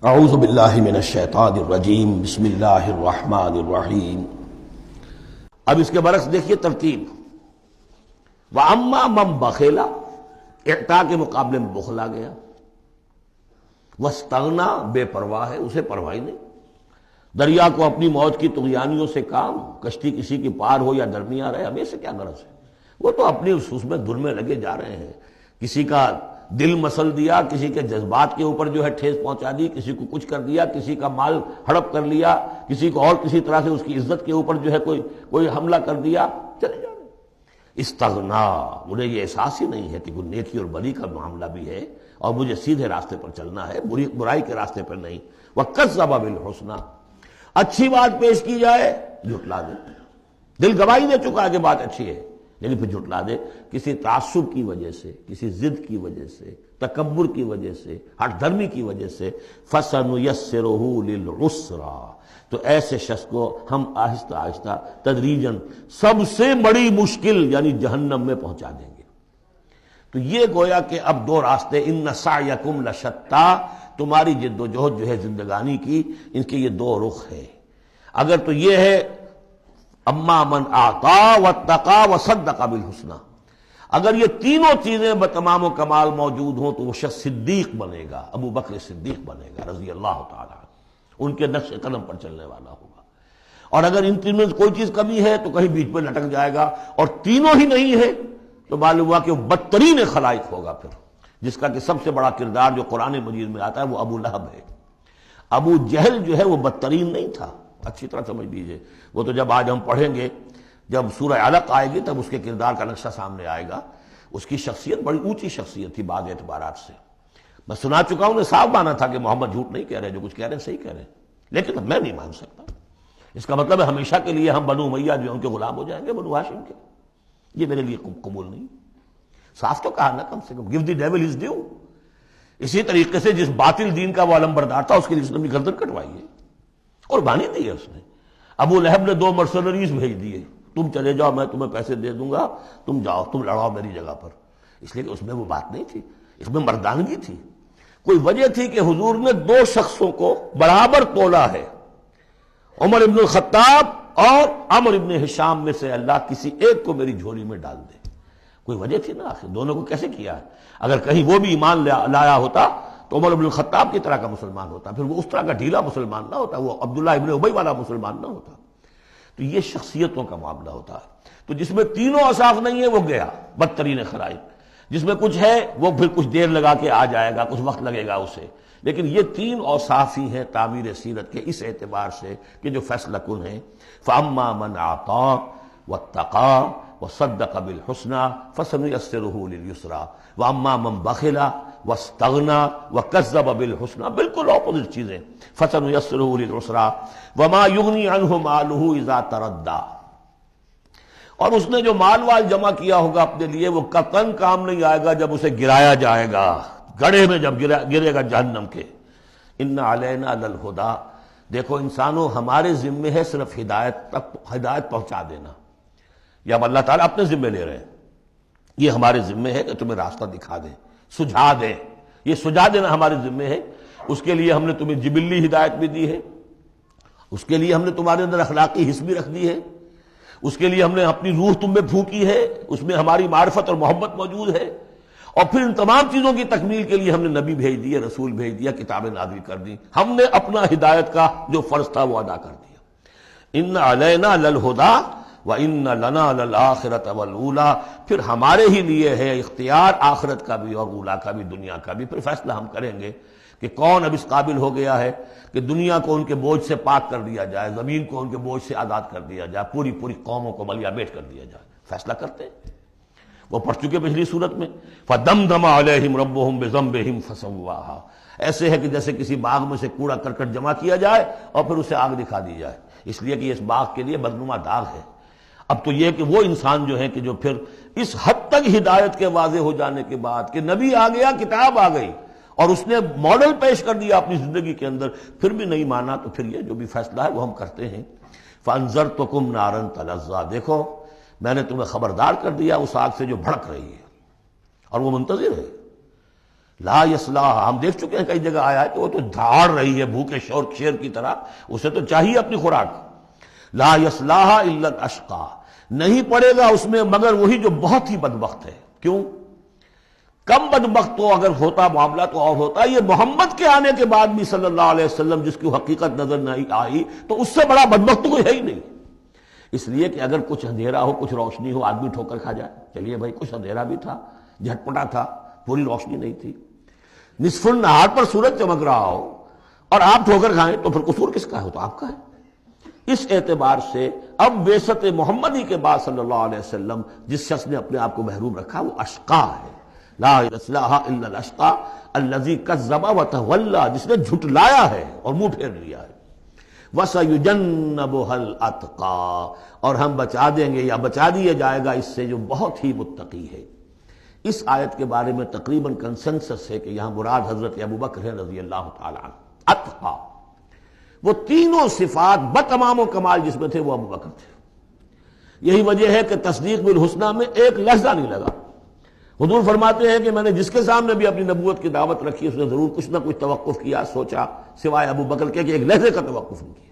اعوذ باللہ من الشیطان الرجیم بسم اللہ الرحمن الرحیم۔ اب اس کے برعکس دیکھیے ترتیب، وَأَمَّا مَنْ بَخِلَ، اعطاء کے مقابلے میں بخل آ گیا، وَاسْتَغْنَىٰ، بے پرواہ ہے، اسے پرواہ ہی نہیں۔ دریا کو اپنی موت کی طغیانیوں سے کام، کشتی کسی کی پار ہو یا درمیان رہے، ہمیں سے کیا غرض ہے؟ وہ تو اپنی اس میں دھن میں لگے جا رہے ہیں، کسی کا دل مسل دیا، کسی کے جذبات کے اوپر جو ہے ٹھیس پہنچا دی، کسی کو کچھ کر دیا، کسی کا مال ہڑپ کر لیا، کسی کو اور کسی طرح سے اس کی عزت کے اوپر جو ہے کوئی حملہ کر دیا، چلے جا رہے ہیں۔ استغنا، انہیں یہ احساس ہی نہیں ہے کہ کوئی نیکی اور بری کا معاملہ بھی ہے اور مجھے سیدھے راستے پر چلنا ہے، برائی کے راستے پر نہیں۔ وَكَذَّبَ بِالْحُسْنَىٰ، اچھی بات پیش کی جائے جھٹلا دے، دل گواہی دے چکا ہے کہ بات اچھی ہے لیکن پھر جھٹلا دے، کسی تعصب کی وجہ سے، کسی ضد کی وجہ سے، تکبر کی وجہ سے، ہٹ دھرمی کی وجہ سے۔ فَسَنُيَسِّرُهُ لِلْعُسْرَىٰ، تو ایسے شخص کو ہم آہستہ آہستہ تدریجاً سب سے بڑی مشکل یعنی جہنم میں پہنچا دیں گے۔ تو یہ گویا کہ اب دو راستے، اِنَّ سَعْيَكُمْ لَشَتَّىٰ، تمہاری جد و جہد جو ہے زندگانی کی، ان کے یہ دو رخ ہے۔ اگر تو یہ ہے اما من اعطا واتقا وصدق بالحسنى، اگر یہ تینوں چیزیں بتمام و کمال موجود ہوں تو وہ شخص صدیق بنے گا، ابو بکر صدیق بنے گا رضی اللہ تعالی عنہ، ان کے نقش قدم پر چلنے والا ہوگا۔ اور اگر ان تینوں میں کوئی چیز کمی ہے تو کہیں بیچ میں لٹک جائے گا، اور تینوں ہی نہیں ہے تو معلوم ہوا کہ وہ بدترین خلائق ہوگا پھر، جس کا کہ سب سے بڑا کردار جو قرآن مجید میں آتا ہے وہ ابو لہب ہے۔ ابو جہل جو ہے وہ بدترین نہیں تھا، اچھی طرح سمجھ لیجئے، وہ تو جب آج ہم پڑھیں گے، جب سورہ علق آئے گی تب اس کے کردار کا نقشہ سامنے آئے گا۔ اس کی شخصیت بڑی اونچی شخصیت تھی بعض اعتبارات سے، میں سنا چکا ہوں، نے صاف مانا تھا کہ محمد جھوٹ نہیں کہہ رہے، جو کچھ کہہ رہے ہیں صحیح کہہ رہے ہیں، لیکن اب میں نہیں مان سکتا۔ اس کا مطلب ہے ہمیشہ کے لیے ہم بنو امیہ جو ان کے غلام ہو جائیں گے، بنو ہاشم کے، یہ میرے لیے قبول نہیں۔ صاف تو کہا نا، کم سے کم give the devil his due۔ اسی طریقے سے جس باطل دین کا وہ علمبردار تھا اس کے لیے اس نے اپنی گردن کٹوائی ہے، قربانی دی ہے اس نے۔ ابو لہب نے 2 مرسنریز بھیج دیے، تم چلے جاؤ، میں تمہیں پیسے دے دوں گا، تم جاؤ، تم لڑاؤ میری جگہ پر، اس لیے کہ اس میں وہ بات نہیں تھی، اس میں مردانگی تھی۔ کوئی وجہ تھی کہ حضور نے 2 شخصوں کو برابر تولا ہے، عمر ابن الخطاب اور عمرو ابن ہشام میں سے اللہ کسی ایک کو میری جھولی میں ڈال دے، کوئی وجہ تھی نا آخر، دونوں کو کیسے کیا ہے؟ اگر کہیں وہ بھی ایمان لایا ہوتا تو عمر ابن الخطاب کی طرح کا مسلمان ہوتا، پھر وہ اس طرح کا ڈھیلا مسلمان نہ ہوتا، وہ عبداللہ ابن ابی والا مسلمان نہ ہوتا۔ تو یہ شخصیتوں کا معاملہ ہوتا ہے، تو جس میں تینوں اوصاف نہیں ہے وہ گیا بدترین خلائق، جس میں کچھ ہے وہ پھر کچھ دیر لگا کے آ جائے گا، کچھ وقت لگے گا اسے، لیکن یہ 3 اوصاف ہی ہیں تعمیر سیرت کے اس اعتبار سے کہ جو فیصلہ کن ہیں۔ فَأَمَّا مَنْ أَعْطَىٰ وَاتَّقَىٰ وَصَدَّقَ بِالْحُسْنَىٰ فَسَنُيَسِّرُهُ لِلْيُسْرَىٰ وَأَمَّا مَنْ بَخِلَ وَاسْتَغْنَىٰ وَكَذَّبَ بِالْحُسْنَىٰ، بالکل اپوزٹ چیزیں، فَسَنُيَسِّرُهُ لِلْعُسْرَىٰ وَمَا يُغْنِي عَنْهُ مَالُهُ إِذَا تَرَدَّىٰ، اور اس نے جو مال جمع کیا ہوگا اپنے لیے وہ قطعاً کام نہیں آئے گا جب اسے گرایا جائے گا، گڑھے میں جب گرے گا جہنم کے۔ إِنَّ عَلَيْنَا لَلْهُدَىٰ، دیکھو انسانوں، ہمارے ذمے ہے صرف ہدایت پہنچا دینا، یا اب اللہ تعالیٰ اپنے ذمے لے رہے ہیں، یہ ہمارے ذمے ہے کہ تمہیں راستہ دکھا دیں، سجھا دیں، یہ سجھا دینا ہمارے ذمے ہے۔ اس کے لیے ہم نے تمہیں جبلی ہدایت بھی دی ہے، اس کے لیے ہم نے تمہارے اندر اخلاقی حس بھی رکھ دی ہے، اس کے لیے ہم نے اپنی روح تم میں پھونکی ہے، اس میں ہماری معرفت اور محبت موجود ہے، اور پھر ان تمام چیزوں کی تکمیل کے لیے ہم نے نبی بھیج دیے، رسول بھیج دیا، کتابیں نازل کر دی، ہم نے اپنا ہدایت کا جو فرض تھا وہ ادا کر دیا۔ ان علینا للہدیٰ وَإِنَّ لَنَا لَلْآخِرَةَ وَالْأُولَىٰ، پھر ہمارے ہی لیے ہے اختیار آخرت کا بھی اور اولا کا بھی، دنیا کا بھی۔ پھر فیصلہ ہم کریں گے کہ کون اب اس قابل ہو گیا ہے کہ دنیا کو ان کے بوجھ سے پاک کر دیا جائے، زمین کو ان کے بوجھ سے آزاد کر دیا جائے، پوری قوموں کو ملیا بیٹ کر دیا جائے، فیصلہ کرتے ہیں۔ وہ پڑھ چکے پچھلی صورت میں، فَدَمْدَمَ عَلَيْهِمْ رَبُّهُمْ بِذَنبِهِمْ فَسَوَّاهَا، ایسے ہے کہ جیسے کسی باغ میں سے کوڑا کرکٹ جمع کیا جائے اور پھر اسے آگ دکھا دی جائے، اس لیے کہ اس باغ کے لیے بدنما داغ ہے۔ اب تو یہ کہ وہ انسان جو ہے کہ جو پھر اس حد تک ہدایت کے واضح ہو جانے کے بعد کہ نبی آ گیا، کتاب آ گئی اور اس نے ماڈل پیش کر دیا اپنی زندگی کے اندر، پھر بھی نہیں مانا، تو پھر یہ جو بھی فیصلہ ہے وہ ہم کرتے ہیں۔ فَأَنذَرْتُكُمْ نَارًا تَلَظَّىٰ، دیکھو میں نے تمہیں خبردار کر دیا اس آگ سے جو بھڑک رہی ہے اور وہ منتظر ہے، لا یصلاھا، ہم دیکھ چکے ہیں کئی جگہ آیا ہے کہ وہ تو دھاڑ رہی ہے بھوکے شیر کی طرح، اسے تو چاہیے اپنی خوراک. لا یصلاھا الا الاشقی، نہیں پڑے گا اس میں مگر وہی جو بہت ہی بدبخت ہے. کیوں؟ کم بدبخت تو اگر ہوتا معاملہ تو اور ہوتا. یہ محمد کے آنے کے بعد بھی صلی اللہ علیہ وسلم جس کی حقیقت نظر نہیں آئی تو اس سے بڑا بدبخت تو کوئی ہے ہی نہیں. اس لیے کہ اگر کچھ اندھیرا ہو کچھ روشنی ہو آدمی ٹھوکر کھا جائے. چلیے بھائی کچھ اندھیرا بھی تھا، جھٹپٹا تھا، پوری روشنی نہیں تھی. نصف النہار پر سورج چمک رہا ہو اور آپ ٹھوکر کھائیں تو پھر قصور کس کا ہے؟ تو آپ کا ہے. اس اعتبار سے اب بعثت محمدی کے بعد صلی اللہ علیہ وسلم جس شخص نے اپنے آپ کو محروم رکھا وہ اشقا ہے. لا یصلاھا الا الاشقی الذی کذب وتولی، جس نے جھٹلایا ہے اور منہ پھیر لیا ہے. وَسَيُجَنَّبُهَا الْأَتْقَى، اور ہم بچا دیں گے یا بچا دیا جائے گا اس سے جو بہت ہی متقی ہے. اس آیت کے بارے میں تقریباً کنسنسس ہے کہ یہاں مراد حضرت ابوبکر ہے رضی اللہ تعالی عنہ. اتقا، وہ تینوں صفات بتمام و کمال جس میں تھے وہ ابوبکر تھے. یہی وجہ ہے کہ تصدیق بالحسنی میں ایک لحظہ نہیں لگا. حضور فرماتے ہیں کہ میں نے جس کے سامنے بھی اپنی نبوت کی دعوت رکھی اس نے ضرور کچھ نہ کچھ توقف کیا، سوچا، سوائے ابو بکر کے کہ ایک لحظے کا توقف نہیں کیا.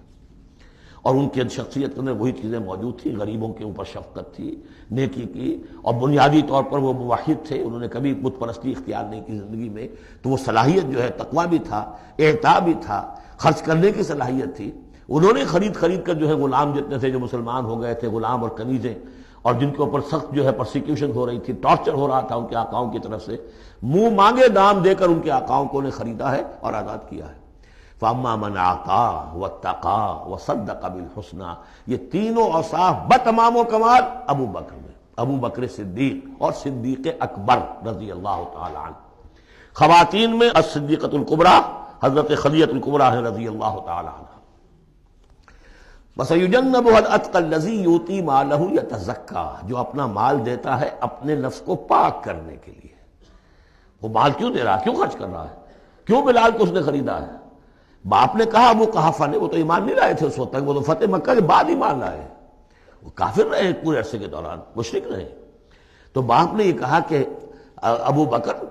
اور ان کی شخصیت میں وہی چیزیں موجود تھیں. غریبوں کے اوپر شفقت تھی، نیکی کی، اور بنیادی طور پر وہ موحد تھے. انہوں نے کبھی بت پرستی اختیار نہیں کی زندگی میں، تو وہ صلاحیت جو ہے تقویٰ بھی تھا، اعطاء بھی تھا، خرچ کرنے کی صلاحیت تھی. انہوں نے خرید کر جو ہے غلام جتنے تھے جو مسلمان ہو گئے تھے، غلام اور کنیزیں، اور جن کے اوپر سخت جو ہے پرسیکیوشن ہو رہی تھی، ٹارچر ہو رہا تھا ان کے آقاؤں کی طرف سے، منہ مانگے دام دے کر ان کے آقاؤں کو نے خریدا ہے اور آزاد کیا ہے. فَأَمَّا مَنْ أَعْطَىٰ وَاتَّقَىٰ وَصَدَّقَ بِالْحُسْنَىٰ، یہ تینوں اوصاف بتمام و کمال ابو بکر میں، ابو بکر صدیق اور صدیق اکبر رضی اللہ تعالی عنہ. خواتین میں الصدیقۃ الکبریٰ حضرت خدیجہ الکبریٰ رضی اللہ تعالی عنہ. وَسَيُجَنَّبُهَا الْأَتْقَى الَّذِي يُؤْتِي مَالَهُ يَتَزَكَّىٰ، جو اپنا مال دیتا ہے اپنے نفس کو پاک کرنے کے لیے. وہ مال کیوں دے رہا ہے؟ کیوں خرچ کر رہا ہے؟ کیوں بلال کو اس نے خریدا ہے؟ باپ نے کہا ابو قحافہ نے، وہ تو ایمان نہیں لائے تھے اس وقت تک، وہ تو فتح مکہ کے بعد ایمان لائے. وہ کافر رہے پورے عرصے کے دوران، مشرک رہے. تو باپ نے یہ کہا کہ ابو بکر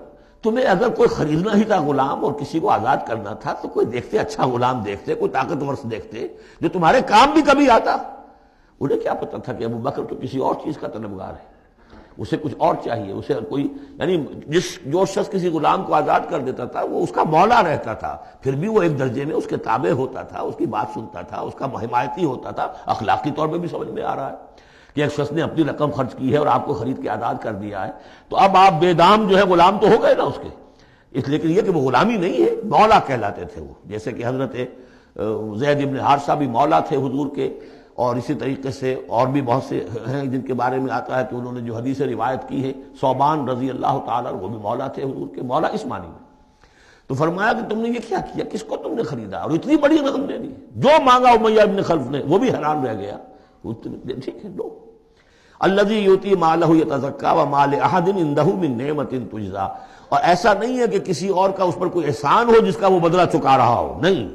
تمہیں اگر کوئی خریدنا ہی تھا غلام اور کسی کو آزاد کرنا تھا تو کوئی دیکھتے، اچھا غلام دیکھتے، کوئی طاقتور سے دیکھتے جو تمہارے کام بھی کبھی آتا. انہیں کیا پتا تھا کہ ابو بکر تو کسی اور چیز کا طلبگار ہے، اسے کچھ اور چاہیے. اسے کوئی یعنی جو شخص کسی غلام کو آزاد کر دیتا تھا وہ اس کا مولا رہتا تھا، پھر بھی وہ ایک درجے میں اس کے تابع ہوتا تھا، اس کی بات سنتا تھا، اس کا حمایتی ہوتا تھا. اخلاقی طور پہ بھی سمجھ میں آ رہا ہے کہ ایک شخص نے اپنی رقم خرچ کی ہے اور آپ کو خرید کے آزاد کر دیا ہے تو اب آپ بے دام جو ہے غلام تو ہو گئے نا اس کے. اس لیے کہ یہ کہ وہ غلامی نہیں ہے، مولا کہلاتے تھے وہ. جیسے کہ حضرت زید ابن حارثہ بھی مولا تھے حضور کے، اور اسی طریقے سے اور بھی بہت سے ہیں جن کے بارے میں آتا ہے کہ انہوں نے جو حدیث روایت کی ہے. ثوبان رضی اللہ تعالیٰ وہ بھی مولا تھے حضور کے، مولا اس معنی میں. تو فرمایا کہ تم نے یہ کیا کیا، کس کو تم نے خریدا اور اتنی بڑی رقم دے دی؟ جو مانگا امیہ ابن خلف نے وہ بھی حیران رہ گیا. ٹھیک ہے لو. الذی یؤتی مالہ یتزکیٰ وما لأحد عندہ من نعمۃ تجزیٰ، اور ایسا نہیں ہے کہ کسی اور کا اس پر کوئی احسان ہو جس کا وہ بدلہ چکا رہا ہو، نہیں.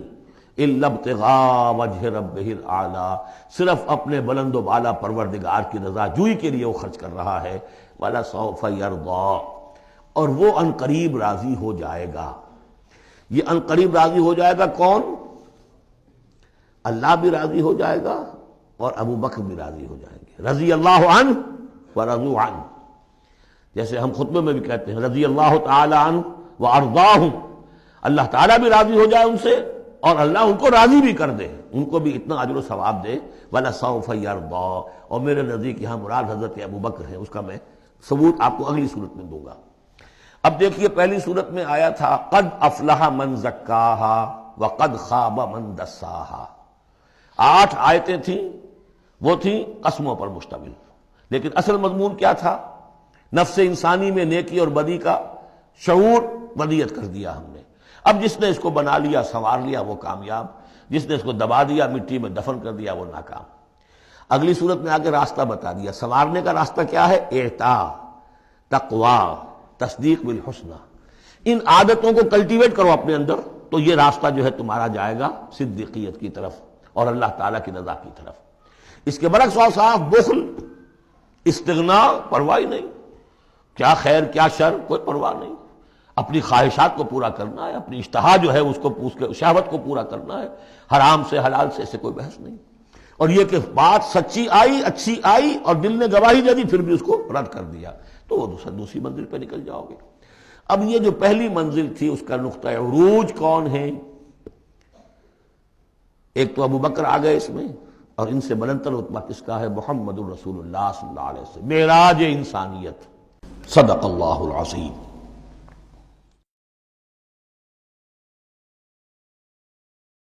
الا ابتغاء وجہ ربہ الاعلیٰ، صرف اپنے بلند و بالا پروردگار کی رضا جوئی کے لیے وہ خرچ کر رہا ہے. وَلَسَوْفَ يَرْضَىٰ، اور وہ ان قریب راضی ہو جائے گا. یہ ان قریب راضی ہو جائے گا کون؟ اللہ بھی راضی ہو جائے گا اور ابو بکر بھی راضی ہو جائیں گے. رضی اللہ عنہ ورضوا عنہ، جیسے ہم خطبے میں بھی کہتے ہیں رضی اللہ تعالی عنہ وارضاہم، اللہ تعالیٰ بھی راضی ہو جائے ان سے اور اللہ ان کو راضی بھی کر دے، ان کو بھی اتنا اجر و ثواب دے. وَلَسَوْفَ يَرْضَىٰ، اور میرے نزدیک یہاں مراد حضرت ابو بکر ہے، اس کا میں ثبوت آپ کو اگلی صورت میں دوں گا. اب دیکھیے پہلی صورت میں آیا تھا قد افلح من زکاہا وقد خاب من دساہا. 8 آیتیں تھیں، وہ تھیں قسموں پر مشتمل، لیکن اصل مضمون کیا تھا؟ نفس انسانی میں نیکی اور بدی کا شعور ودیت کر دیا ہم نے. اب جس نے اس کو بنا لیا، سنوار لیا، وہ کامیاب، جس نے اس کو دبا دیا، مٹی میں دفن کر دیا، وہ ناکام. اگلی صورت میں آگے راستہ بتا دیا. سنوارنے کا راستہ کیا ہے؟ اعطاء، تقوی، تصدیق بالحسنی. ان عادتوں کو کلٹیویٹ کرو اپنے اندر تو یہ راستہ جو ہے تمہارا جائے گا صدیقیت کی طرف اور اللہ تعالیٰ کی رضا کی طرف. اس کے برعکس اوصاف بخل، استغنا، پرواہ نہیں، کیا خیر کیا شر کوئی پرواہ نہیں. اپنی خواہشات کو پورا کرنا ہے، اپنی اشتہا جو ہے اس کے شہوت کو پورا کرنا ہے، حرام سے حلال سے اسے کوئی بحث نہیں۔ اور یہ کہ بات سچی آئی، اچھی آئی اور دل نے گواہی دے دی، پھر بھی اس کو رد کر دیا، تو وہ دوسری منزل پہ نکل جاؤ گے۔ اب یہ جو پہلی منزل تھی اس کا نقطہ عروج کون ہے؟ ایک تو ابو بکر آ گئے اس میں، اور ان سے بلندتر رتبہ کس کا ہے؟ محمد الرسول اللہ صلی اللہ علیہ وسلم، معراج انسانیت۔ صدق اللہ العظیم۔